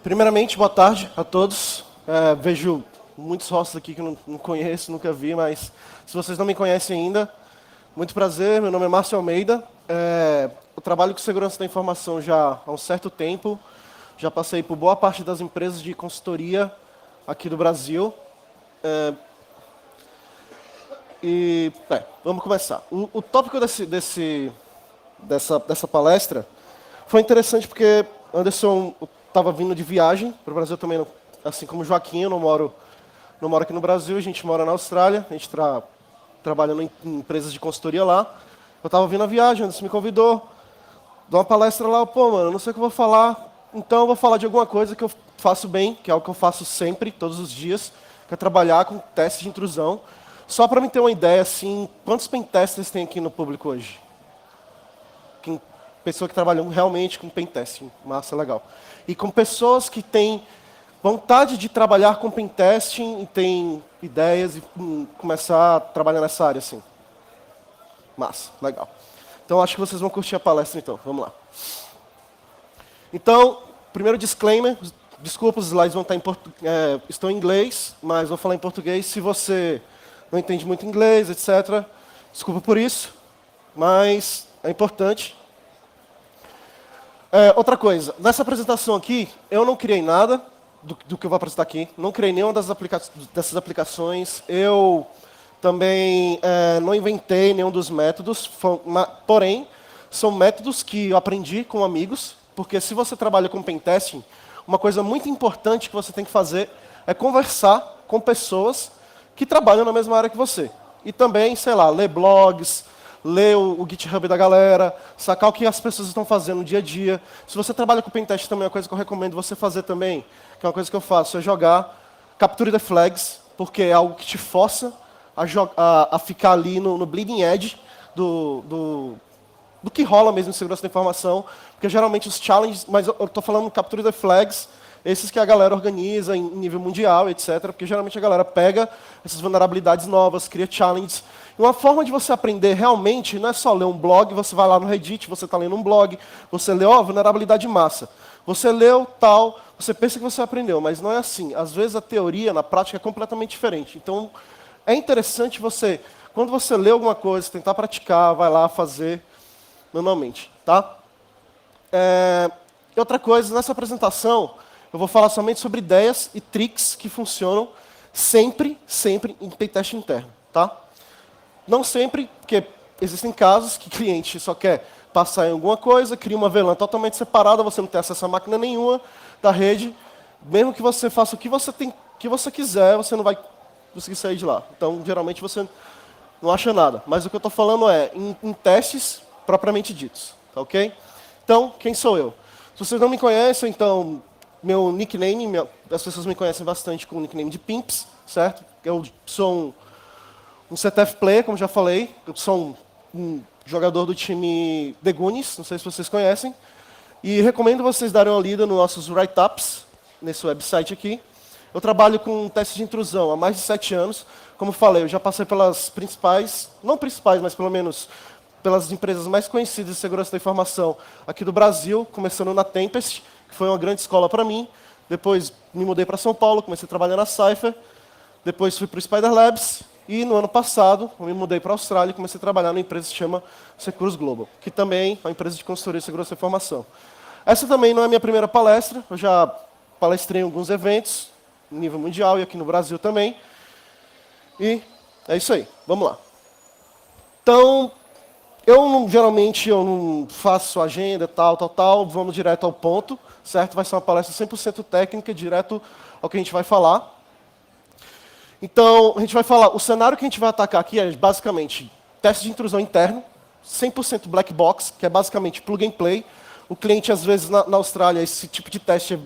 Primeiramente, boa tarde a todos. Vejo muitos rostos aqui que eu não conheço, nunca vi, mas se vocês não me conhecem ainda, muito prazer, meu nome é Márcio Almeida. Eu trabalho com segurança da informação já há um certo tempo, já passei por boa parte das empresas de consultoria aqui do Brasil. Vamos começar. O tópico dessa palestra foi interessante porque Anderson estava vindo de viagem para o Brasil também, assim como Joaquim. Eu não moro aqui no Brasil, a gente mora na Austrália, a gente trabalhando em empresas de consultoria lá. Eu estava vindo a viagem, Anderson me convidou, dou uma palestra lá, mano, não sei o que eu vou falar, então eu vou falar de alguma coisa que eu faço bem, que é algo que eu faço sempre, todos os dias, que é trabalhar com testes de intrusão. Só para me ter uma ideia, assim, quantos pentesters tem aqui no público hoje? Pessoa que trabalha realmente com pentesting, massa, legal. E com pessoas que têm vontade de trabalhar com pentesting e têm ideias e começar a trabalhar nessa área, assim. Massa, legal. Então, acho que vocês vão curtir a palestra, então. Vamos lá. Então, primeiro disclaimer. Desculpa, os slides vão estar estão em inglês, mas vou falar em português. Se você não entende muito inglês, etc., desculpa por isso, mas é importante. Outra coisa, nessa apresentação aqui, eu não criei nada do que eu vou apresentar aqui, não criei nenhuma dessas aplicações, eu também não inventei nenhum dos métodos, porém, são métodos que eu aprendi com amigos, porque se você trabalha com pentesting, uma coisa muito importante que você tem que fazer é conversar com pessoas que trabalham na mesma área que você. E também, sei lá, ler blogs, ler o GitHub da galera, sacar o que as pessoas estão fazendo no dia a dia. Se você trabalha com pentest também, uma coisa que eu recomendo você fazer também, que é uma coisa que eu faço, é jogar Capture the Flags, porque é algo que te força a ficar ali no bleeding edge do que rola mesmo em segurança da informação, porque geralmente os challenges, mas eu estou falando Capture the Flags, esses que a galera organiza em nível mundial, etc., porque geralmente a galera pega essas vulnerabilidades novas, cria challenges. E uma forma de você aprender realmente não é só ler um blog, você vai lá no Reddit, você está lendo um blog, você lê, vulnerabilidade massa. Você leu, tal, você pensa que você aprendeu, mas não é assim. Às vezes a teoria, na prática, é completamente diferente. Então, é interessante você, quando você lê alguma coisa, tentar praticar, vai lá fazer manualmente. Tá? Outra coisa, nessa apresentação, eu vou falar somente sobre ideias e tricks que funcionam sempre em pentest interno. Tá? Não sempre, porque existem casos que o cliente só quer passar em alguma coisa, cria uma VLAN totalmente separada, você não tem acesso a máquina nenhuma da rede. Mesmo que você faça o que você quiser, você não vai conseguir sair de lá. Então, geralmente, você não acha nada. Mas o que eu estou falando é em testes propriamente ditos. Tá, ok? Então, quem sou eu? Se vocês não me conhecem, então, meu nickname, as pessoas me conhecem bastante com o nickname de Pimps, certo? Eu sou um CTF player, como já falei. Eu sou um jogador do time The Goonies, não sei se vocês conhecem. E recomendo vocês darem uma lida nos nossos write-ups, nesse website aqui. Eu trabalho com testes de intrusão há mais de 7 anos. Como falei, eu já passei pelas principais, não principais, mas pelo menos pelas empresas mais conhecidas de segurança da informação aqui do Brasil, começando na Tempest, que foi uma grande escola para mim. Depois me mudei para São Paulo, comecei a trabalhar na Cypher. Depois fui para o Spider Labs. E no ano passado, eu me mudei para a Austrália e comecei a trabalhar numa empresa que se chama Securus Global, que também é uma empresa de consultoria de segurança da informação. Essa também não é a minha primeira palestra, eu já palestrei em alguns eventos, em nível mundial e aqui no Brasil também. E é isso aí, vamos lá. Então, geralmente eu não faço agenda, tal, vamos direto ao ponto, certo? Vai ser uma palestra 100% técnica, direto ao que a gente vai falar. Então, a gente vai falar, o cenário que a gente vai atacar aqui é basicamente teste de intrusão interno, 100% black box, que é basicamente plug and play. O cliente, às vezes, na Austrália, esse tipo de teste é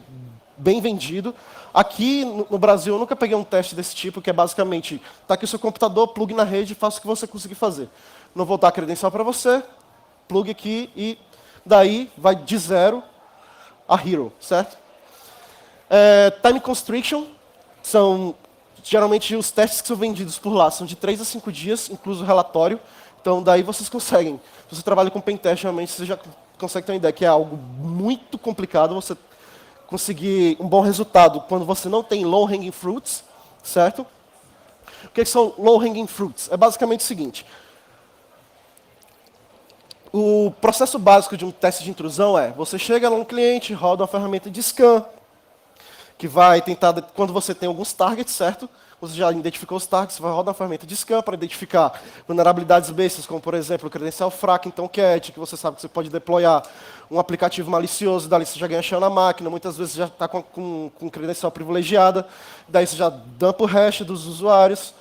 bem vendido. Aqui, no Brasil, eu nunca peguei um teste desse tipo, que é basicamente, está aqui o seu computador, plug na rede e faça o que você conseguir fazer. Não vou dar credencial para você, plug aqui e daí vai de 0 a hero, certo? Time constriction são... Geralmente, os testes que são vendidos por lá são de 3 a 5 dias, incluso o relatório. Então, daí vocês conseguem. Se você trabalha com pentest, realmente, você já consegue ter uma ideia que é algo muito complicado você conseguir um bom resultado quando você não tem low hanging fruits, certo? O que são low hanging fruits? É basicamente o seguinte. O processo básico de um teste de intrusão é, você chega num cliente, roda uma ferramenta de scan, que vai tentar, quando você tem alguns targets, certo? Você já identificou os targets, você vai rodar uma ferramenta de scan para identificar vulnerabilidades bestas, como, por exemplo, o credencial fraco, então cat, que você sabe que você pode deployar um aplicativo malicioso, dali você já ganha shell na máquina, muitas vezes já está com credencial privilegiada, daí você já dumpa o hash dos usuários,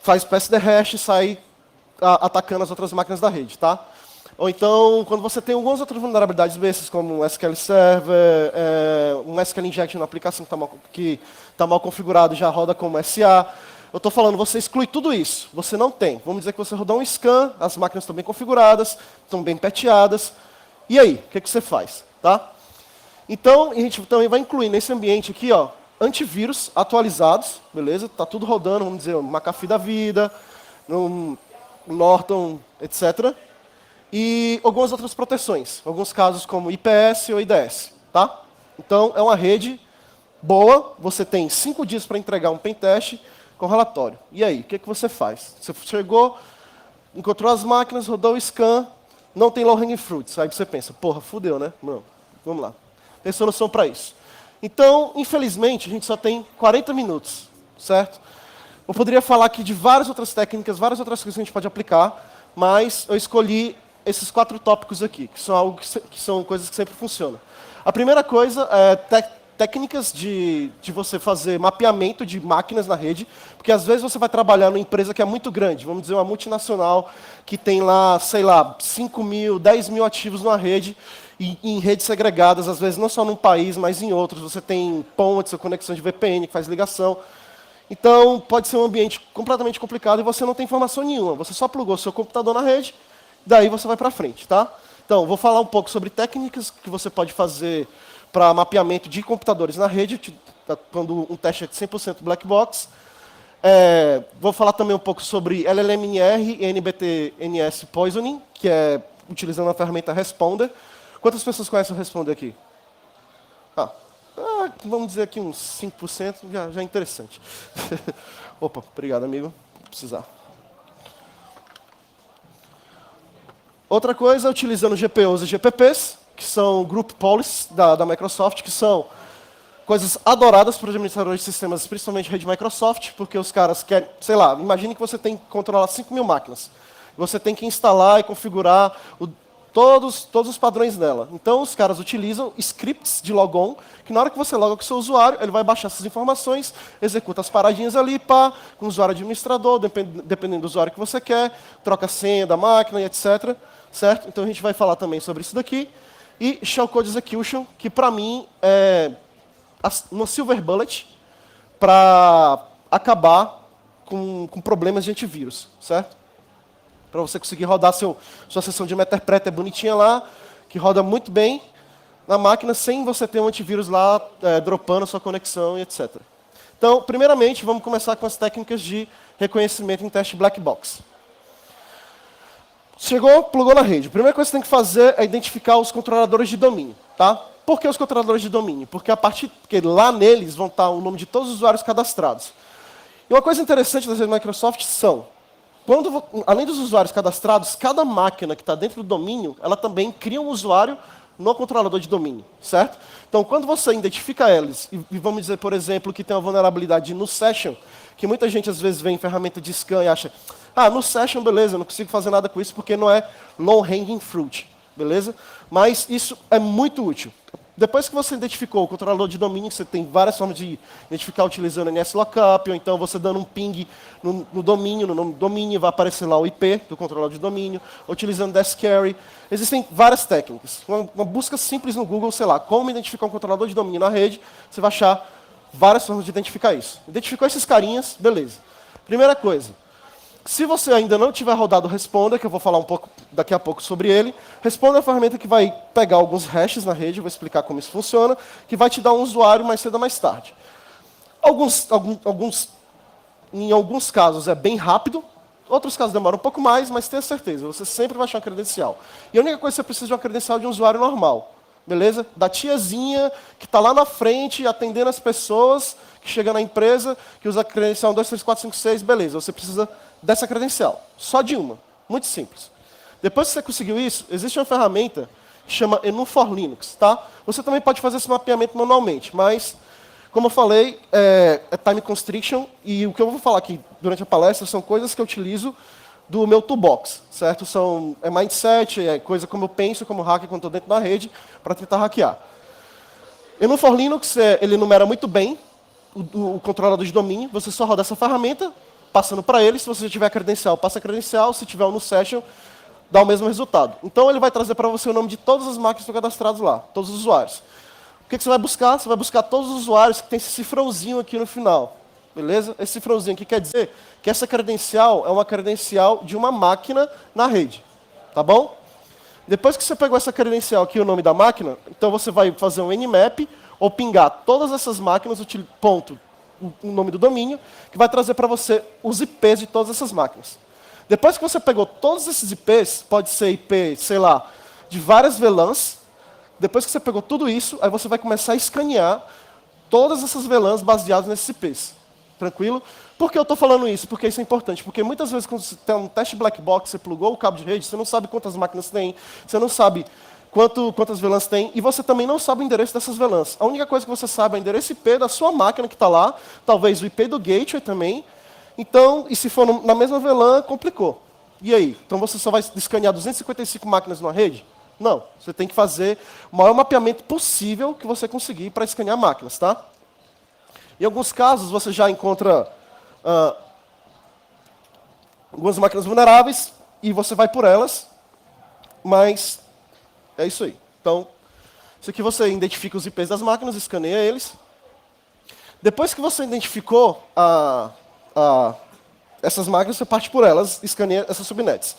faz pass the hash e sai atacando as outras máquinas da rede, tá? Ou então, quando você tem algumas outras vulnerabilidades bestas, como um SQL Server, um SQL Injection na aplicação que está mal configurado, já roda como SA. Eu estou falando, você exclui tudo isso. Você não tem. Vamos dizer que você rodou um scan, as máquinas estão bem configuradas, estão bem patchadas. E aí, o que você faz? Tá? Então, a gente também vai incluir nesse ambiente aqui, ó, antivírus atualizados, beleza? Está tudo rodando, vamos dizer, um McAfee da vida, um Norton, etc., e algumas outras proteções, alguns casos como IPS ou IDS. Tá? Então, é uma rede boa, você tem 5 dias para entregar um pentest com relatório. E aí, o que você faz? Você chegou, encontrou as máquinas, rodou o scan, não tem low hanging fruits. Aí você pensa, porra, fudeu, né? Não, vamos lá. Tem solução para isso. Então, infelizmente, a gente só tem 40 minutos, certo? Eu poderia falar aqui de várias outras técnicas, várias outras coisas que a gente pode aplicar, mas eu escolhi esses 4 tópicos aqui, que são, que são coisas que sempre funcionam. A primeira coisa é técnicas de você fazer mapeamento de máquinas na rede, porque às vezes você vai trabalhar numa empresa que é muito grande, vamos dizer uma multinacional, que tem lá, sei lá, 5 mil, 10 mil ativos numa rede, e em redes segregadas, às vezes não só num país, mas em outros. Você tem pontes, conexão de VPN que faz ligação. Então, pode ser um ambiente completamente complicado e você não tem informação nenhuma. Você só plugou seu computador na rede, daí você vai para frente, tá? Então, vou falar um pouco sobre técnicas que você pode fazer para mapeamento de computadores na rede, quando um teste é de 100% black box. Vou falar também um pouco sobre LLMR e NBTNS Poisoning, que é utilizando a ferramenta Responder. Quantas pessoas conhecem o Responder aqui? Vamos dizer aqui uns 5%, já é interessante. Opa, obrigado, amigo. Vou precisar. Outra coisa, utilizando GPOs e GPPs, que são Group Policies da Microsoft, que são coisas adoradas por administradores de sistemas, principalmente rede Microsoft, porque os caras querem, sei lá, imagine que você tem que controlar 5 mil máquinas. Você tem que instalar e configurar todos os padrões dela. Então, os caras utilizam scripts de logon, que na hora que você loga com o seu usuário, ele vai baixar essas informações, executa as paradinhas ali, com o usuário administrador, dependendo do usuário que você quer, troca a senha da máquina e etc. Certo? Então, a gente vai falar também sobre isso daqui. E Shellcode Execution, que para mim é uma silver bullet para acabar com problemas de antivírus, certo? Para você conseguir rodar sua sessão de Meterpreta bonitinha lá, que roda muito bem na máquina, sem você ter um antivírus lá dropando a sua conexão e etc. Então, primeiramente, vamos começar com as técnicas de reconhecimento em teste black box. Chegou, plugou na rede. A primeira coisa que você tem que fazer é identificar os controladores de domínio. Tá? Por que os controladores de domínio? Porque lá neles vão estar o nome de todos os usuários cadastrados. E uma coisa interessante das redes Microsoft são, além dos usuários cadastrados, cada máquina que está dentro do domínio, ela também cria um usuário no controlador de domínio, certo? Então, quando você identifica eles, e vamos dizer, por exemplo, que tem uma vulnerabilidade no session, que muita gente às vezes vê em ferramenta de scan e acha, no session, beleza, eu não consigo fazer nada com isso porque não é low hanging fruit, beleza? Mas isso é muito útil. Depois que você identificou o controlador de domínio, você tem várias formas de identificar utilizando NSLookup, ou então você dando um ping no domínio, no nome do domínio, vai aparecer lá o IP do controlador de domínio, utilizando deskcarry. Existem várias técnicas. Uma busca simples no Google, sei lá, como identificar um controlador de domínio na rede, você vai achar várias formas de identificar isso. Identificou esses carinhas, beleza. Primeira coisa, se você ainda não tiver rodado o Responder, que eu vou falar um pouco daqui a pouco sobre ele, Responder é uma ferramenta que vai pegar alguns hashes na rede, eu vou explicar como isso funciona, que vai te dar um usuário mais cedo ou mais tarde. Em alguns casos é bem rápido, outros casos demoram um pouco mais, mas tenha certeza, você sempre vai achar uma credencial. E a única coisa que você precisa de uma credencial de um usuário normal. beleza? Da tiazinha que está lá na frente atendendo as pessoas, que chega na empresa, que usa a credencial 1, 2, 3, 4, 5, 6, beleza. Você precisa dessa credencial, só de uma, muito simples. Depois que você conseguiu isso, existe uma ferramenta que chama Enu for Linux, tá? Você também pode fazer esse mapeamento manualmente, mas, como eu falei, é time constriction, e o que eu vou falar aqui durante a palestra são coisas que eu utilizo do meu toolbox, certo? É mindset, é coisa como eu penso, como hacker, quando estou dentro da rede, para tentar hackear. Enu for Linux, ele enumera muito bem o controlador de domínio, você só roda essa ferramenta, passando para ele, se você já tiver a credencial, passa a credencial, se tiver um no session, dá o mesmo resultado. Então ele vai trazer para você o nome de todas as máquinas que estão cadastradas lá, todos os usuários. O que você vai buscar? Você vai buscar todos os usuários que tem esse cifrãozinho aqui no final. Beleza? Esse cifrãozinho aqui quer dizer que essa credencial é uma credencial de uma máquina na rede. Tá bom? Depois que você pegou essa credencial aqui, o nome da máquina, então você vai fazer um nmap ou pingar todas essas máquinas, ponto, o nome do domínio, que vai trazer para você os IPs de todas essas máquinas. Depois que você pegou todos esses IPs, pode ser IP, sei lá, de várias VLANs, depois que você pegou tudo isso, aí você vai começar a escanear todas essas VLANs baseadas nesses IPs. Tranquilo? Por que eu estou falando isso? Porque isso é importante. Porque muitas vezes, quando você tem um teste black box, você plugou o cabo de rede, você não sabe quantas máquinas tem, você não sabe quantas VLANs tem, e você também não sabe o endereço dessas VLANs. A única coisa que você sabe é o endereço IP da sua máquina que está lá, talvez o IP do gateway também. Então, e se for na mesma VLAN, complicou. E aí? Então você só vai escanear 255 máquinas numa rede? Não. Você tem que fazer o maior mapeamento possível que você conseguir para escanear máquinas, tá? Em alguns casos, você já encontra algumas máquinas vulneráveis e você vai por elas, mas é isso aí. Então, isso aqui você identifica os IPs das máquinas, escaneia eles. Depois que você identificou essas máquinas, você parte por elas, escaneia essas subnets.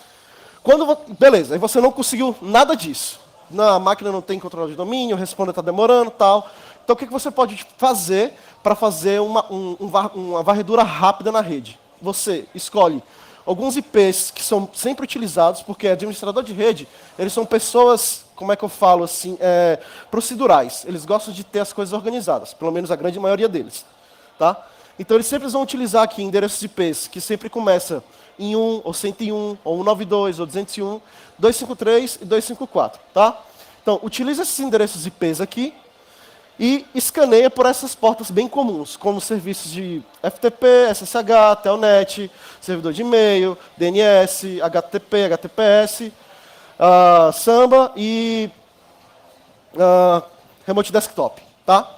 Beleza, aí você não conseguiu nada disso. A máquina não tem controle de domínio, o responder está demorando, tal. Então, o que você pode fazer para fazer uma varredura rápida na rede? Você escolhe alguns IPs que são sempre utilizados, porque administrador de rede, eles são pessoas, como é que eu falo assim, procedurais. Eles gostam de ter as coisas organizadas, pelo menos a grande maioria deles. Tá? Então, eles sempre vão utilizar aqui endereços IPs que sempre começa em 1, ou 101, ou 192, ou 201, 253 e 254. Tá? Então, utiliza esses endereços IPs aqui e escaneia por essas portas bem comuns, como serviços de FTP, SSH, Telnet, servidor de e-mail, DNS, HTTP, HTTPS, Samba e Remote Desktop. Tá?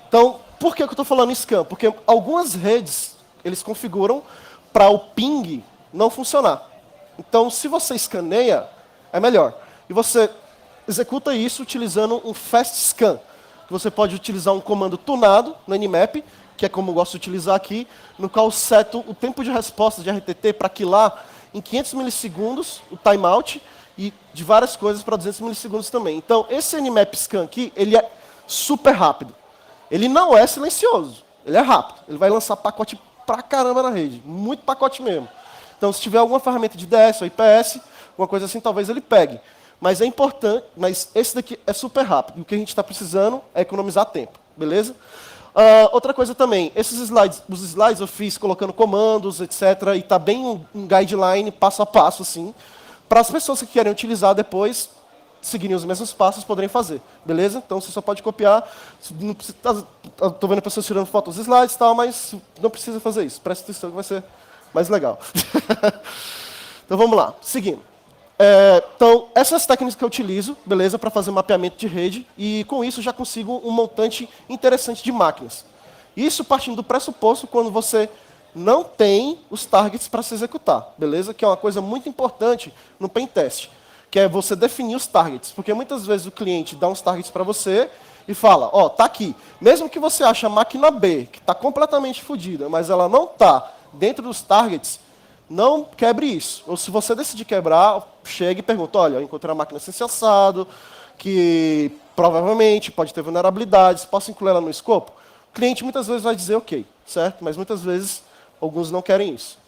Então, por que eu estou falando em scan? Porque algumas redes eles configuram para o ping não funcionar. Então, se você escaneia, é melhor. E você executa isso utilizando um fast scan, que você pode utilizar um comando tunado no Nmap, que é como eu gosto de utilizar aqui, no qual seto o tempo de resposta de RTT para quilar em 500 milissegundos, o timeout, e de várias coisas para 200 milissegundos também. Então, esse Nmap scan aqui, ele é super rápido. Ele não é silencioso, ele é rápido. Ele vai lançar pacote pra caramba na rede, muito pacote mesmo. Então, se tiver alguma ferramenta de DS ou IPS, alguma coisa assim, talvez ele pegue. Mas é importante, mas esse daqui é super rápido. E o que a gente está precisando é economizar tempo, beleza? Outra coisa também, os slides eu fiz colocando comandos, etc. E está bem um guideline, passo a passo, assim, para as pessoas que querem utilizar depois, seguirem os mesmos passos, poderem fazer, beleza? Então você só pode copiar. Estou vendo pessoas tirando fotos dos slides e tal, mas não precisa fazer isso. Presta atenção que vai ser mais legal. Então vamos lá, seguindo. Então, essas técnicas que eu utilizo, beleza, para fazer mapeamento de rede, e com isso já consigo um montante interessante de máquinas. Isso partindo do pressuposto quando você não tem os targets para se executar, beleza? Que é uma coisa muito importante no pentest, que é você definir os targets. Porque muitas vezes o cliente dá uns targets para você e fala, ó, tá aqui. Mesmo que você ache a máquina B, que está completamente fodida, mas ela não está dentro dos targets, não quebre isso. Ou se você decidir quebrar, chega e pergunta, olha, eu encontrei uma máquina sem assado, que provavelmente pode ter vulnerabilidades, posso incluir ela no escopo? O cliente muitas vezes vai dizer ok, certo? Mas muitas vezes alguns não querem isso.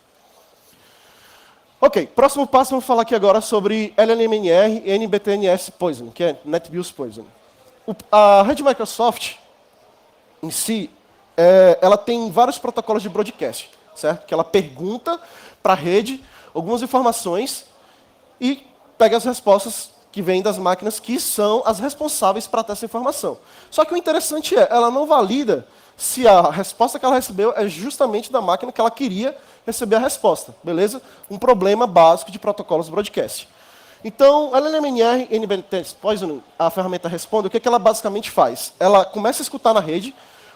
Ok, próximo passo, vamos falar aqui agora sobre LLMNR e NBTNS Poison, que é NetBIOS Poison. A rede Microsoft, em si, ela tem vários protocolos de broadcast, certo? Que ela pergunta para a rede algumas informações e pega as respostas que vêm das máquinas que são as responsáveis para ter essa informação. Só que o interessante ela não valida se a resposta que ela recebeu é justamente da máquina que ela queria receber a resposta, beleza? Um problema básico de protocolos broadcast. Então, a LLMNR NBT Poisoning, a ferramenta Responde, o que ela basicamente faz? Ela começa a escutar na rede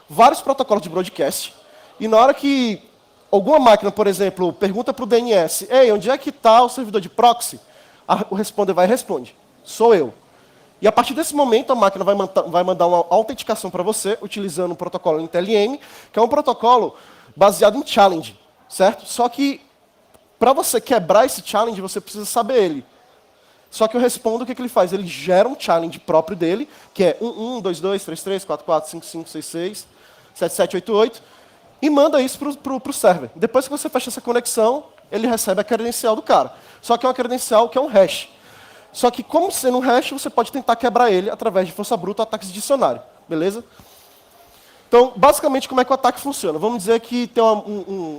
vários protocolos de broadcast, e na hora que alguma máquina, por exemplo, pergunta para o DNS, ei, onde é que está o servidor de proxy? O Responder vai e responde, sou eu. E a partir desse momento, a máquina vai mandar uma autenticação para você, utilizando um protocolo NTLM, que é um protocolo baseado em challenge, certo? Só que, para você quebrar esse challenge, você precisa saber ele. Só que eu respondo, o que ele faz? Ele gera um challenge próprio dele, que é 112233 44 55 66 7788, e manda isso para o server. Depois que você fecha essa conexão, ele recebe a credencial do cara. Só que é uma credencial que é um hash. Só que, como sendo um hash, você pode tentar quebrar ele através de força bruta ou ataques de dicionário. Beleza? Então, basicamente, como é que o ataque funciona? Vamos dizer que tem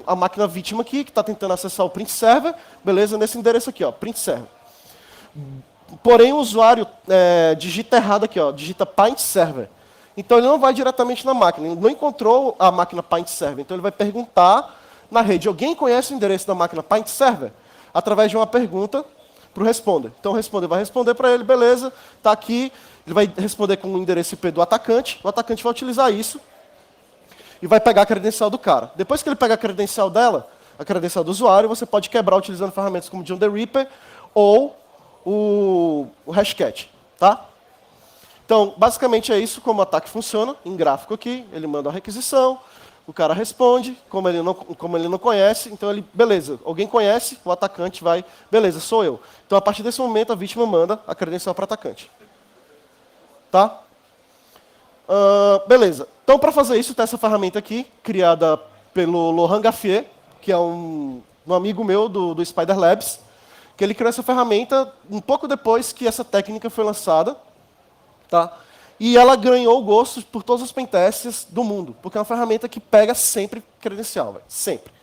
a máquina vítima aqui, que está tentando acessar o print server, beleza? Nesse endereço aqui, ó, print server. Porém, o usuário digita errado aqui, ó, digita Pint Server. Então, ele não vai diretamente na máquina, ele não encontrou a máquina Pint Server. Então, ele vai perguntar na rede, alguém conhece o endereço da máquina Pint Server? Através de uma pergunta para o Responder. Então, o Responder vai responder para ele, beleza, está aqui. Ele vai responder com o endereço IP do atacante vai utilizar isso e vai pegar a credencial do cara. Depois que ele pega a credencial dela, a credencial do usuário, você pode quebrar utilizando ferramentas como John the Ripper ou o Hashcat, tá? Então, basicamente é isso como o ataque funciona, em gráfico aqui, ele manda a requisição, o cara responde, como ele não conhece, então ele, beleza, alguém conhece, o atacante vai, beleza, sou eu. Então, a partir desse momento, a vítima manda a credencial para o atacante. Tá? Beleza. Então, para fazer isso, tem essa ferramenta aqui, criada pelo Laurent Gaffier, que é um amigo meu do Spider Labs, que ele criou essa ferramenta um pouco depois que essa técnica foi lançada, tá? E ela ganhou o gosto por todos os pentests do mundo, porque é uma ferramenta que pega sempre credencial, véio, sempre.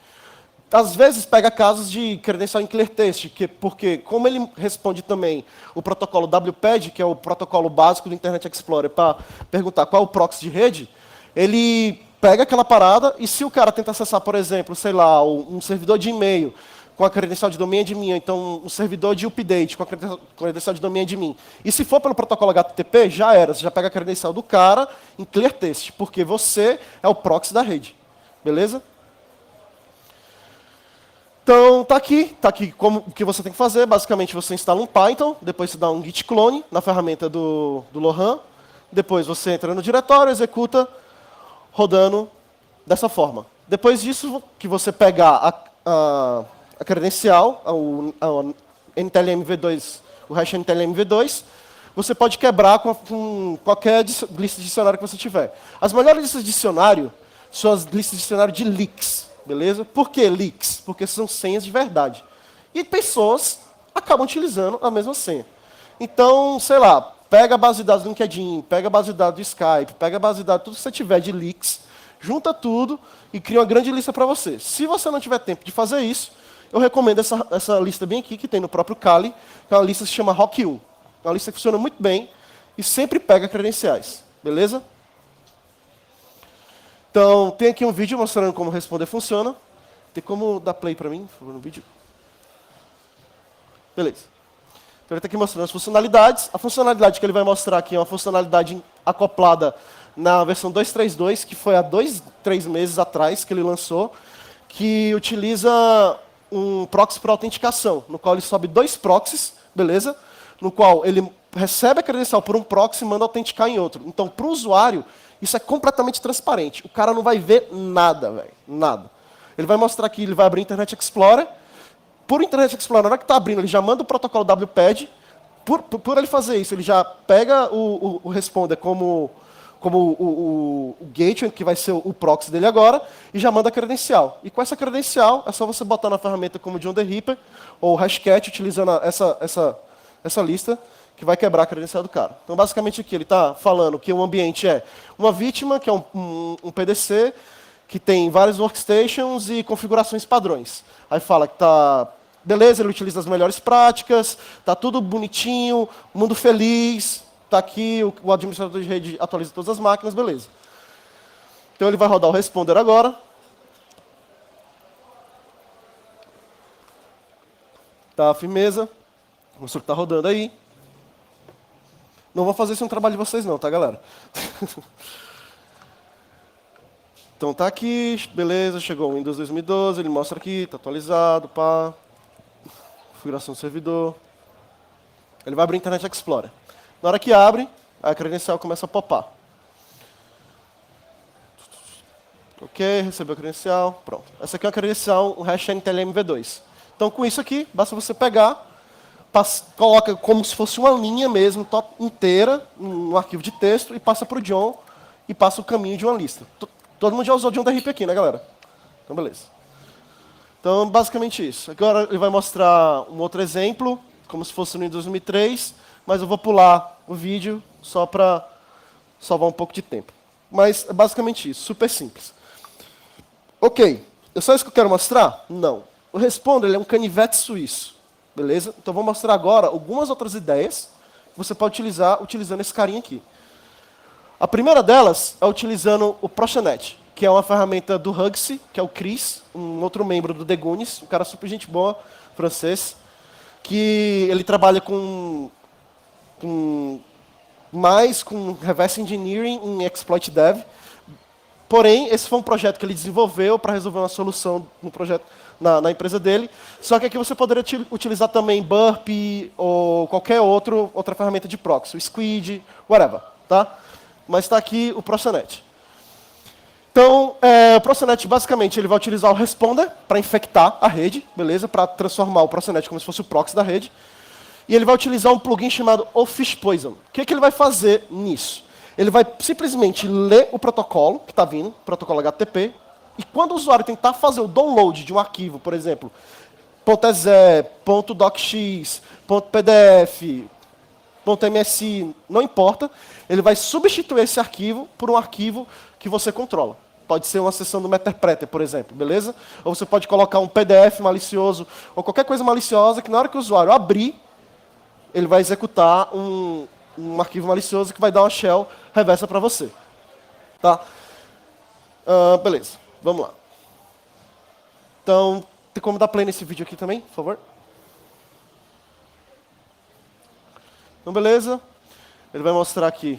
Às vezes pega casos de credencial em clear text, porque como ele responde também o protocolo WPAD, que é o protocolo básico do Internet Explorer, para perguntar qual é o proxy de rede, ele pega aquela parada e se o cara tenta acessar, por exemplo, sei lá, um servidor de e-mail com a credencial de domínio admin, então um servidor de update com a credencial de domínio admin. E se for pelo protocolo HTTP, já era. Você já pega a credencial do cara em clear text, porque você é o proxy da rede. Beleza? Então, tá aqui como o que você tem que fazer. Basicamente, você instala um Python, depois você dá um git clone na ferramenta do Laurent, depois você entra no diretório, executa, rodando dessa forma. Depois disso, que você pegar a credencial, o NTLM V2, o hash NTLM V2, você pode quebrar com qualquer lista de dicionário que você tiver. As melhores listas de dicionário são as listas de dicionário de leaks, beleza? Por que leaks? Porque são senhas de verdade. E pessoas acabam utilizando a mesma senha. Então, sei lá, pega a base de dados do LinkedIn, pega a base de dados do Skype, pega a base de dados, tudo que você tiver de leaks, junta tudo e cria uma grande lista para você. Se você não tiver tempo de fazer isso, eu recomendo essa lista bem aqui, que tem no próprio Kali, que é uma lista que se chama RockU. É uma lista que funciona muito bem e sempre pega credenciais. Beleza? Então, tem aqui um vídeo mostrando como Responder funciona. Tem como dar play para mim, por favor, no vídeo? Beleza. Então, ele está aqui mostrando as funcionalidades. A funcionalidade que ele vai mostrar aqui é uma funcionalidade acoplada na versão 2.3.2, que foi há 3 meses atrás que ele lançou, que utiliza um proxy para autenticação, no qual ele sobe 2 proxies, beleza? No qual ele recebe a credencial por um proxy e manda autenticar em outro. Então, para o usuário, isso é completamente transparente. O cara não vai ver nada, velho. Nada. Ele vai mostrar aqui, ele vai abrir o Internet Explorer. Por Internet Explorer, na hora que está abrindo, ele já manda o protocolo WPAD. Por ele fazer isso, ele já pega o Responder como o gateway, que vai ser o proxy dele agora, e já manda a credencial. E com essa credencial, é só você botar na ferramenta como John the Ripper, ou Hashcat, utilizando essa lista, que vai quebrar a credencial do cara. Então, basicamente aqui, ele está falando que o ambiente é uma vítima, que é um PDC, que tem vários workstations e configurações padrões. Aí fala que tá beleza, ele utiliza as melhores práticas, tá tudo bonitinho, mundo feliz, tá aqui, o administrador de rede atualiza todas as máquinas, beleza. Então ele vai rodar o responder agora. Tá, firmeza. Mostrou que tá rodando aí. Não vou fazer isso no trabalho de vocês não, tá, galera? Então tá aqui, beleza, chegou o Windows 2012, ele mostra aqui, tá atualizado, pá. Configuração do servidor. Ele vai abrir o Internet Explorer. Na hora que abre, a credencial começa a popar. Ok, recebeu a credencial, pronto. Essa aqui é uma credencial, um hash NTLM-V2. Então com isso aqui, basta você pegar, coloca como se fosse uma linha mesmo, inteira, no arquivo de texto, e passa para o John, e passa o caminho de uma lista. Todo mundo já usou John DRP aqui, né, galera? Então, beleza. Então, basicamente isso. Agora ele vai mostrar um outro exemplo, como se fosse no Windows 2003, mas eu vou pular o vídeo só para salvar um pouco de tempo. Mas é basicamente isso, super simples. Ok, é só isso que eu quero mostrar? Não. O Responder ele é um canivete suíço, beleza? Então, eu vou mostrar agora algumas outras ideias que você pode utilizar utilizando esse carinha aqui. A primeira delas é utilizando o Proxenet, que é uma ferramenta do Hugsy, que é o Chris, um outro membro do Degunis, um cara super gente boa, francês, que ele trabalha com reverse engineering em exploit dev. Porém, esse foi um projeto que ele desenvolveu para resolver uma solução no projeto, na empresa dele. Só que aqui você poderia utilizar também Burp ou qualquer outra ferramenta de proxy, o Squid, whatever, tá? Mas está aqui o Proxenet. Então, o Proxenet, basicamente, ele vai utilizar o Responder para infectar a rede, beleza? Para transformar o Proxenet como se fosse o proxy da rede. E ele vai utilizar um plugin chamado Fish Poison. O que ele vai fazer nisso? Ele vai simplesmente ler o protocolo que está vindo, protocolo HTTP, e quando o usuário tentar fazer o download de um arquivo, por exemplo, .exe, .docx, .pdf, .msi, não importa, ele vai substituir esse arquivo por um arquivo que você controla. Pode ser uma seção do Meterpreter, por exemplo, beleza? Ou você pode colocar um PDF malicioso, ou qualquer coisa maliciosa que na hora que o usuário abrir, ele vai executar um arquivo malicioso que vai dar uma shell reversa para você. Tá? Beleza, vamos lá. Então, tem como dar play nesse vídeo aqui também, por favor? Então, beleza. Ele vai mostrar aqui.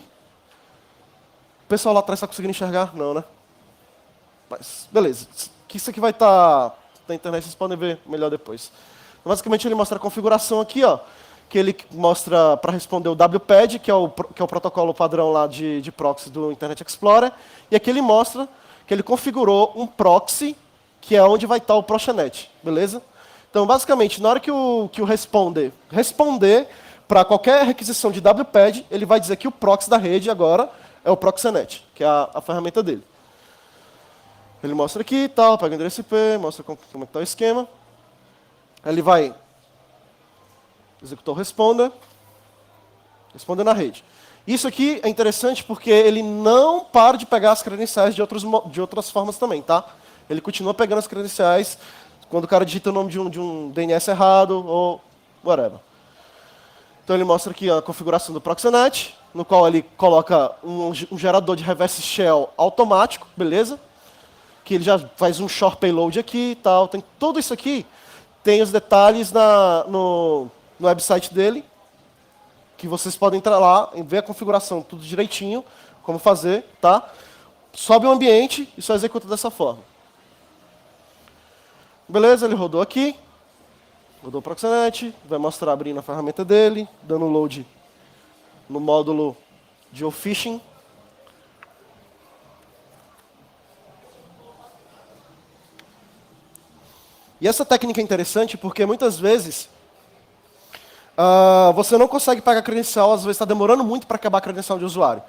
O pessoal lá atrás está conseguindo enxergar? Não, né? Mas, beleza. Isso aqui vai estar na internet, vocês podem ver melhor depois. Basicamente, ele mostra a configuração aqui, ó, que ele mostra para responder o WPAD, que é o protocolo padrão lá de proxy do Internet Explorer. E aqui ele mostra que ele configurou um proxy, que é onde vai estar o Proxenet, beleza? Então, basicamente, na hora que o responder para qualquer requisição de WPAD, ele vai dizer que o proxy da rede agora é o Proxenet, que é a ferramenta dele. Ele mostra aqui e tal, pega o endereço IP, mostra como está o esquema. Ele vai executar o responder na rede. Isso aqui é interessante porque ele não para de pegar as credenciais de outras formas também, tá? Ele continua pegando as credenciais quando o cara digita o nome de um DNS errado ou whatever. Então ele mostra aqui a configuração do Proxenet, no qual ele coloca um gerador de reverse shell automático, beleza? Que ele já faz um short payload aqui e tal. Tem tudo isso aqui, tem os detalhes no website dele, que vocês podem entrar lá e ver a configuração, tudo direitinho, como fazer, tá? Sobe o ambiente e só executa dessa forma. Beleza, ele rodou aqui. Rodou o Proxenet, vai mostrar abrindo a ferramenta dele, dando load no módulo geofishing. E essa técnica é interessante porque muitas vezes você não consegue pagar credencial, às vezes está demorando muito para acabar a credencial de usuário.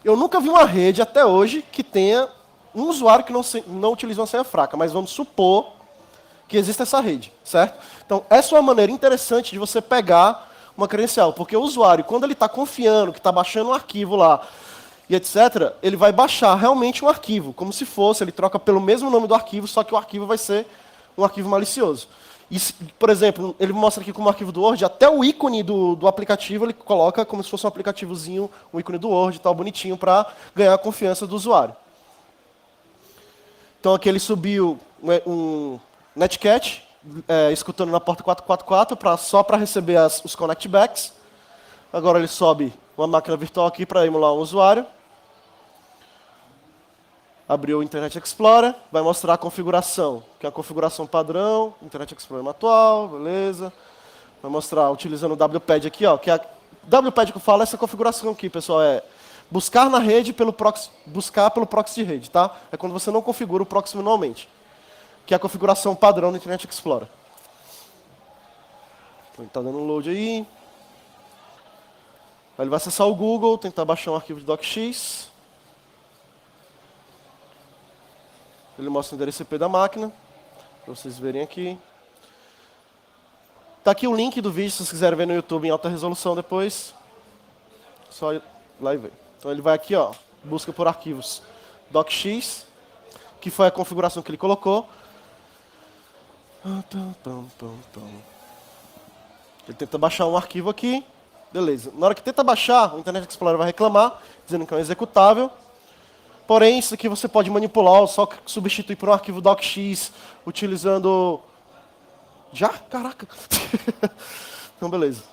Eu nunca vi uma rede até hoje que tenha um usuário que não utiliza uma senha fraca, mas vamos supor que existe essa rede, certo? Então, essa é uma maneira interessante de você pegar uma credencial. Porque o usuário, quando ele está confiando que está baixando um arquivo lá, e etc., ele vai baixar realmente um arquivo, como se fosse, ele troca pelo mesmo nome do arquivo, só que o arquivo vai ser um arquivo malicioso. E, por exemplo, ele mostra aqui como arquivo do Word, até o ícone do aplicativo ele coloca como se fosse um aplicativozinho, um ícone do Word, tal, bonitinho, para ganhar a confiança do usuário. Então aqui ele subiu um Netcat, escutando na porta 444, só para receber os connectbacks. Agora ele sobe uma máquina virtual aqui para emular um usuário. Abriu o Internet Explorer, vai mostrar a configuração, que é a configuração padrão, Internet Explorer atual, beleza. Vai mostrar, utilizando o WPAD aqui, ó, que a WPAD que eu falo é essa configuração aqui, pessoal, é buscar na rede pelo proxy, buscar pelo proxy de rede, tá? É quando você não configura o proxy manualmente, que é a configuração padrão do Internet Explorer. Então, está dando um load aí. Aí ele vai acessar o Google, tentar baixar um arquivo de docx. Ele mostra o endereço IP da máquina, para vocês verem aqui. Está aqui o link do vídeo, se vocês quiserem ver no YouTube em alta resolução depois. Só ir lá e ver. Então ele vai aqui, ó, busca por arquivos docx, que foi a configuração que ele colocou. Ele tenta baixar um arquivo aqui, beleza. Na hora que tenta baixar, o Internet Explorer vai reclamar, dizendo que é um executável. Porém, isso aqui você pode manipular, só substituir por um arquivo docx, utilizando... Já? Caraca! Então, beleza.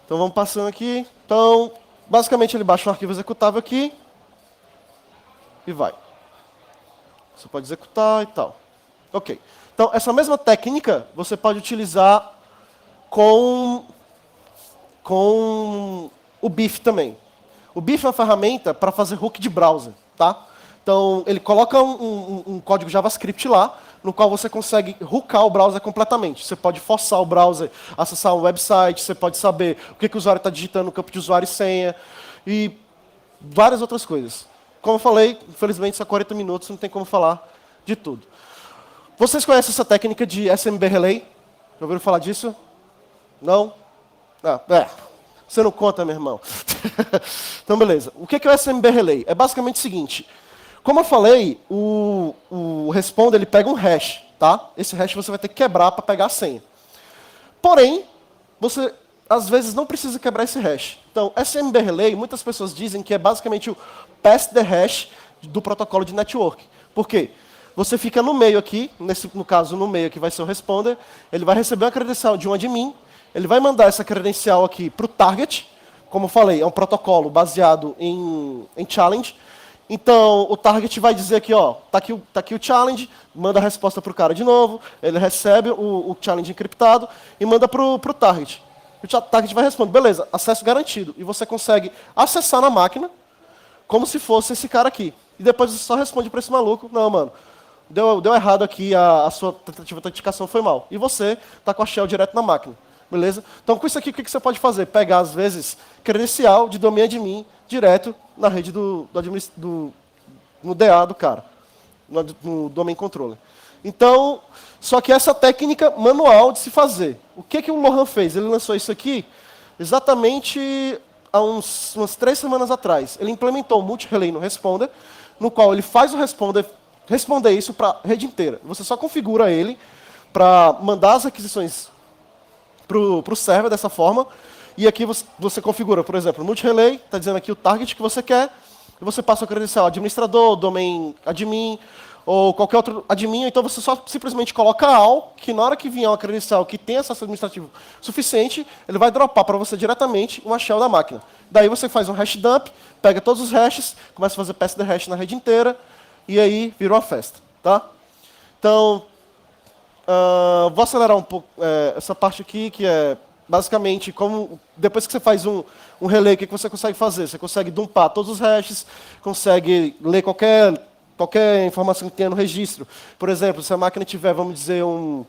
Então, vamos passando aqui. Então, basicamente, ele baixa um arquivo executável aqui e vai. Você pode executar e tal. Ok. Então, essa mesma técnica você pode utilizar com o BIF também. O BIF é uma ferramenta para fazer hook de browser, tá? Então, ele coloca um código JavaScript lá, no qual você consegue hoocar o browser completamente. Você pode forçar o browser a acessar um website, você pode saber o que o usuário está digitando no campo de usuário e senha, e várias outras coisas. Como eu falei, infelizmente, só 40 minutos, não tem como falar de tudo. Vocês conhecem essa técnica de SMB Relay? Já ouviram falar disso? Não? Você não conta, meu irmão. Então, beleza. O que é o SMB Relay? É basicamente o seguinte. Como eu falei, o responder ele pega um hash, tá? Esse hash você vai ter que quebrar para pegar a senha. Porém, você às vezes não precisa quebrar esse hash. Então, SMB Relay, muitas pessoas dizem que é basicamente o pass the hash do protocolo de network. Por quê? Você fica no meio aqui, no caso no meio que vai ser o responder, ele vai receber uma credencial de um admin, ele vai mandar essa credencial aqui para o target. Como eu falei, é um protocolo baseado em challenge. Então, o target vai dizer aqui, ó, tá aqui o challenge, manda a resposta para o cara de novo, ele recebe o challenge encriptado e manda para o target. O target vai responder, beleza, acesso garantido. E você consegue acessar na máquina como se fosse esse cara aqui. E depois você só responde para esse maluco, não, mano, deu errado aqui, a sua tentativa de autenticação foi mal. E você está com a shell direto na máquina. Beleza? Então, com isso aqui, o que você pode fazer? Pegar, às vezes, credencial de domain admin direto na rede no DA do cara, no domain controller. Então, só que essa técnica manual de se fazer. O que o Lohan fez? Ele lançou isso aqui exatamente há umas 3 semanas atrás. Ele implementou o multi-relay no Responder, no qual ele faz o responder isso para a rede inteira. Você só configura ele para mandar as requisições para o server dessa forma, e aqui você configura, por exemplo, o multi-relay, está dizendo aqui o target que você quer, e você passa o credencial administrador, domain admin, ou qualquer outro admin, então você só simplesmente coloca AL, que na hora que vier uma credencial que tem acesso administrativo suficiente, ele vai dropar para você diretamente uma shell da máquina. Daí você faz um hash dump, pega todos os hashes, começa a fazer pass the hash na rede inteira, e aí vira uma festa. Tá? Então, vou acelerar um pouco essa parte aqui, que é basicamente como depois que você faz um relay, o que você consegue fazer? Você consegue dumpar todos os hashes, consegue ler qualquer informação que tenha no registro. Por exemplo, se a máquina tiver, vamos dizer, um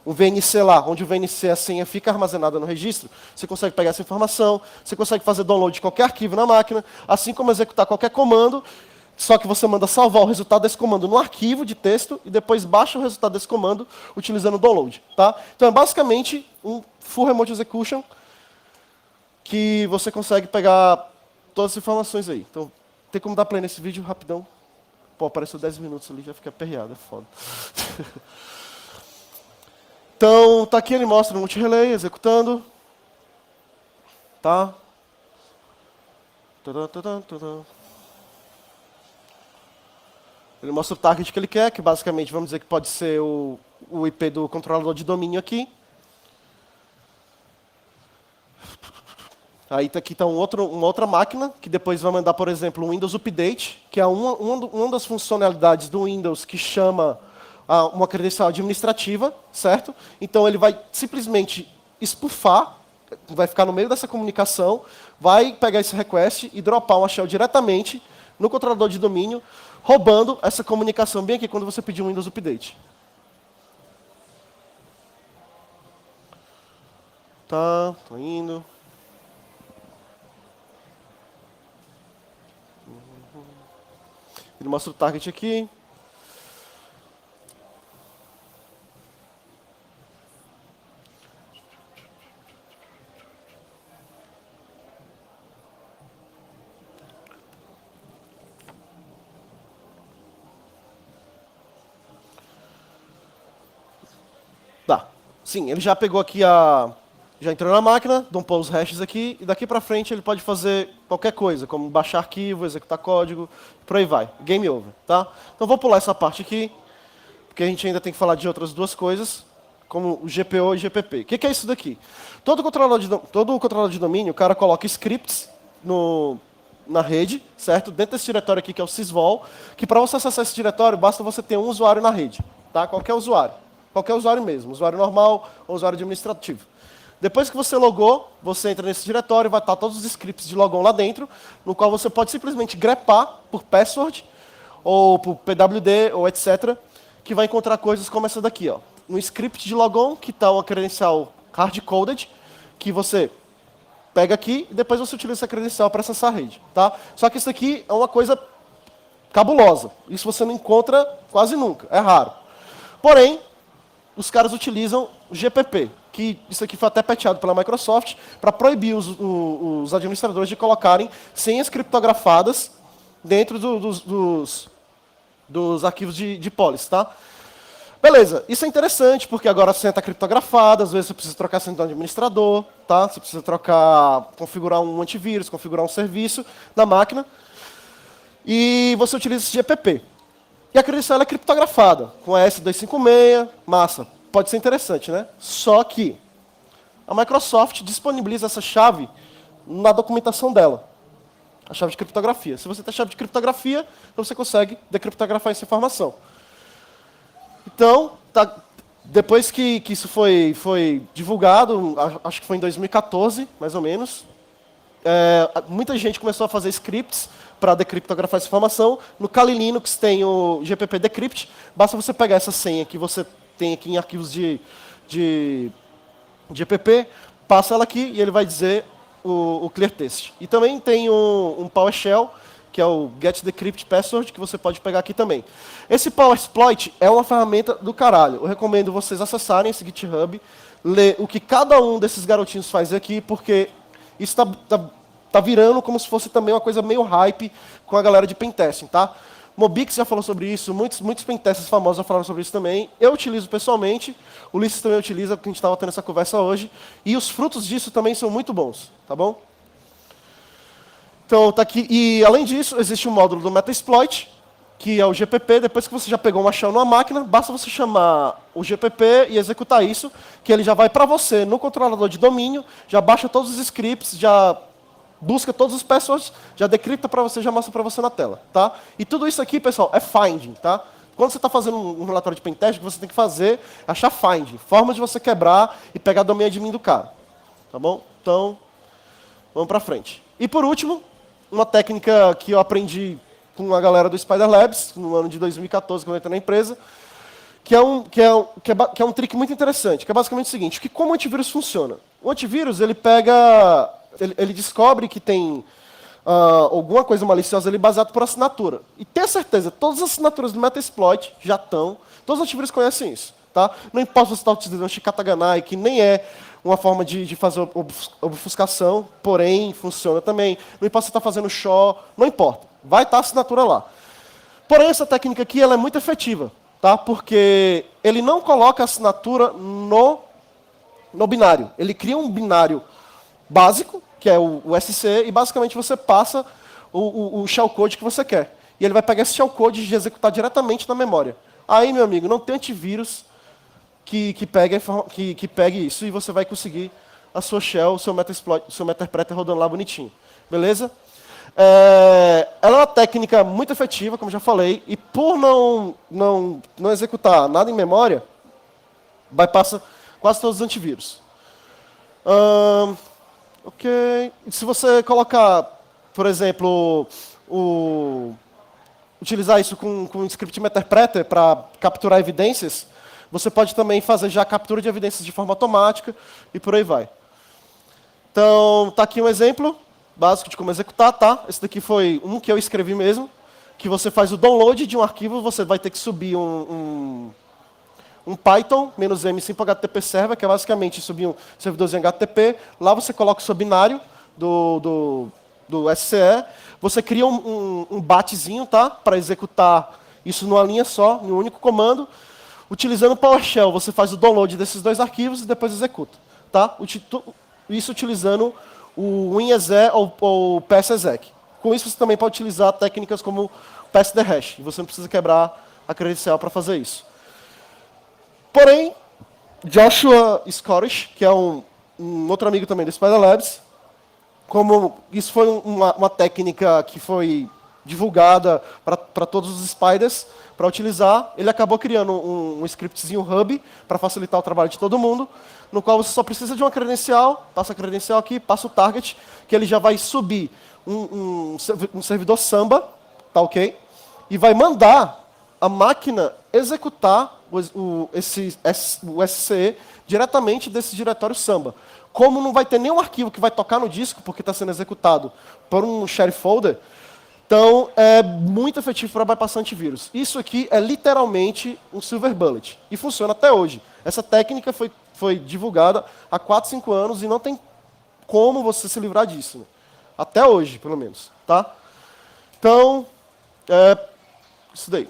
VNC lá, onde o VNC, a senha, fica armazenada no registro, você consegue pegar essa informação, você consegue fazer download de qualquer arquivo na máquina, assim como executar qualquer comando. Só que você manda salvar o resultado desse comando no arquivo de texto e depois baixa o resultado desse comando utilizando o download. Tá? Então é basicamente um full remote execution que você consegue pegar todas as informações aí. Então, tem como dar play nesse vídeo rapidão? Pô, apareceu 10 minutos ali, já fica aperreado, é foda. Então, tá aqui, ele mostra o multi-relay executando. Tá? Tadã, tadã, tadã. Ele mostra o target que ele quer, que basicamente, vamos dizer que pode ser o IP do controlador de domínio aqui. Aí tá aqui está uma outra máquina, que depois vai mandar, por exemplo, um Windows Update, que é uma das funcionalidades do Windows que chama uma credencial administrativa, certo? Então ele vai simplesmente spoofar, vai ficar no meio dessa comunicação, vai pegar esse request e dropar uma shell diretamente no controlador de domínio, roubando essa comunicação bem aqui quando você pedir um Windows Update. Tá, tô indo. Ele mostra o target aqui. Tá. Sim, ele já pegou aqui já entrou na máquina, dumpou os hashes aqui, e daqui para frente ele pode fazer qualquer coisa, como baixar arquivo, executar código, por aí vai. Game over, tá? Então vou pular essa parte aqui, porque a gente ainda tem que falar de outras duas coisas, como o GPO e GPP. O que é isso daqui? Todo controlador de domínio, o cara coloca scripts na rede, certo? Dentro desse diretório aqui, que é o sysvol, que para você acessar esse diretório, basta você ter um usuário na rede, tá? Qualquer usuário mesmo, usuário normal ou usuário administrativo. Depois que você logou, você entra nesse diretório, vai estar todos os scripts de logon lá dentro, no qual você pode simplesmente grepar por password, ou por PWD, ou etc., que vai encontrar coisas como essa daqui. Ó. Um script de logon, que está uma credencial hard-coded, que você pega aqui e depois você utiliza essa credencial para acessar a rede. Tá? Só que isso aqui é uma coisa cabulosa. Isso você não encontra quase nunca, é raro. Porém, os caras utilizam o GPP, que isso aqui foi até patchado pela Microsoft, para proibir os administradores de colocarem senhas criptografadas dentro dos arquivos de policy, tá? Beleza, isso é interessante, porque agora a senha está criptografada, às vezes você precisa trocar a senha do administrador, tá? Você precisa configurar um antivírus, configurar um serviço na máquina, e você utiliza esse GPP. E a credencial é criptografada, com a S256, massa. Pode ser interessante, né? Só que a Microsoft disponibiliza essa chave na documentação dela. A chave de criptografia. Se você tem a chave de criptografia, então você consegue decriptografar essa informação. Então, depois que isso foi divulgado, acho que foi em 2014, mais ou menos, muita gente começou a fazer scripts para decriptografar essa informação. No Kali Linux tem o GPP Decrypt. Basta você pegar essa senha que você tem aqui em arquivos de GPP, passa ela aqui e ele vai dizer o clear text. E também tem um PowerShell, que é o Get Decrypt Password, que você pode pegar aqui também. Esse PowerSploit é uma ferramenta do caralho. Eu recomendo vocês acessarem esse GitHub, ler o que cada um desses garotinhos faz aqui, porque isso tá virando como se fosse também uma coisa meio hype com a galera de pentesting, tá? Mobix já falou sobre isso, muitos pentesters famosos já falaram sobre isso também. Eu utilizo pessoalmente, o Ulisses também utiliza, porque a gente estava tendo essa conversa hoje. E os frutos disso também são muito bons, tá bom? Então, tá aqui. E, além disso, existe um módulo do Metasploit, que é o GPP. Depois que você já pegou uma shell numa máquina, basta você chamar o GPP e executar isso, que ele já vai para você no controlador de domínio, já baixa todos os scripts, já busca todos os passwords, já decripta para você, já mostra para você na tela, tá? E tudo isso aqui, pessoal, é finding, tá? Quando você está fazendo um relatório de pentest, o que você tem que fazer é achar finding, formas de você quebrar e pegar a domain admin do cara, tá bom? Então, vamos para frente. E por último, uma técnica que eu aprendi com a galera do Spider Labs, no ano de 2014, quando eu entrei na empresa, que é um trick muito interessante, que é basicamente o seguinte, que como o antivírus funciona? O antivírus, ele descobre que tem alguma coisa maliciosa ali baseado por assinatura. E ter certeza, todas as assinaturas do Metasploit já estão, todos os antivírus conhecem isso. Tá? Não importa se você está utilizando Shikataganai, que nem é uma forma de fazer obfuscação, porém funciona também. Não importa se você está fazendo show, não importa. Vai estar a assinatura lá. Porém, essa técnica aqui ela é muito efetiva, tá? Porque ele não coloca a assinatura no binário. Ele cria um binário básico, que é o SC, e basicamente você passa o shellcode que você quer. E ele vai pegar esse shellcode e executar diretamente na memória. Aí, meu amigo, não tem antivírus que pegue isso e você vai conseguir a sua shell, o seu Metasploit rodando lá bonitinho. Beleza? Ela é uma técnica muito efetiva, como já falei, e por não executar nada em memória, bypassa quase todos os antivírus. Ok. Se você colocar, por exemplo, utilizar isso com um script Meterpreter para capturar evidências, você pode também fazer já a captura de evidências de forma automática e por aí vai. Então, está aqui um exemplo básico de como executar, tá? Esse daqui foi um que eu escrevi mesmo, que você faz o download de um arquivo, você vai ter que subir um Python -m sim.http server, que é basicamente subir um servidorzinho HTTP. Lá você coloca o seu binário do SCE. Você cria um batchzinho, tá? Para executar isso numa linha só, em um único comando. Utilizando o PowerShell, você faz o download desses dois arquivos e depois executa. Tá? Isso utilizando o WinExe ou o PSExec. Com isso, você também pode utilizar técnicas como o PSDHash. Você não precisa quebrar a credencial para fazer isso. Porém, Joshua Scorish, que é um outro amigo também do Spider Labs, como isso foi uma técnica que foi divulgada para todos os Spiders para utilizar, ele acabou criando um scriptzinho hub para facilitar o trabalho de todo mundo, no qual você só precisa de uma credencial, passa a credencial aqui, passa o target, que ele já vai subir um servidor Samba, tá ok? E vai mandar a máquina executar o SCE diretamente desse diretório Samba. Como não vai ter nenhum arquivo que vai tocar no disco, porque está sendo executado por um share folder, então é muito efetivo para bypassar antivírus. Isso aqui é literalmente um silver bullet. E funciona até hoje. Essa técnica foi divulgada há 4, 5 anos e não tem como você se livrar disso. Né? Até hoje, pelo menos. Tá? Então, isso daí.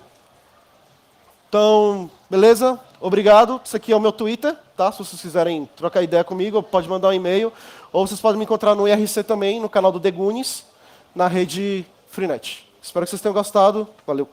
Então, beleza? Obrigado. Isso aqui é o meu Twitter, tá? Se vocês quiserem trocar ideia comigo, pode mandar um e-mail. Ou vocês podem me encontrar no IRC também, no canal do Degunis, na rede Freenet. Espero que vocês tenham gostado. Valeu.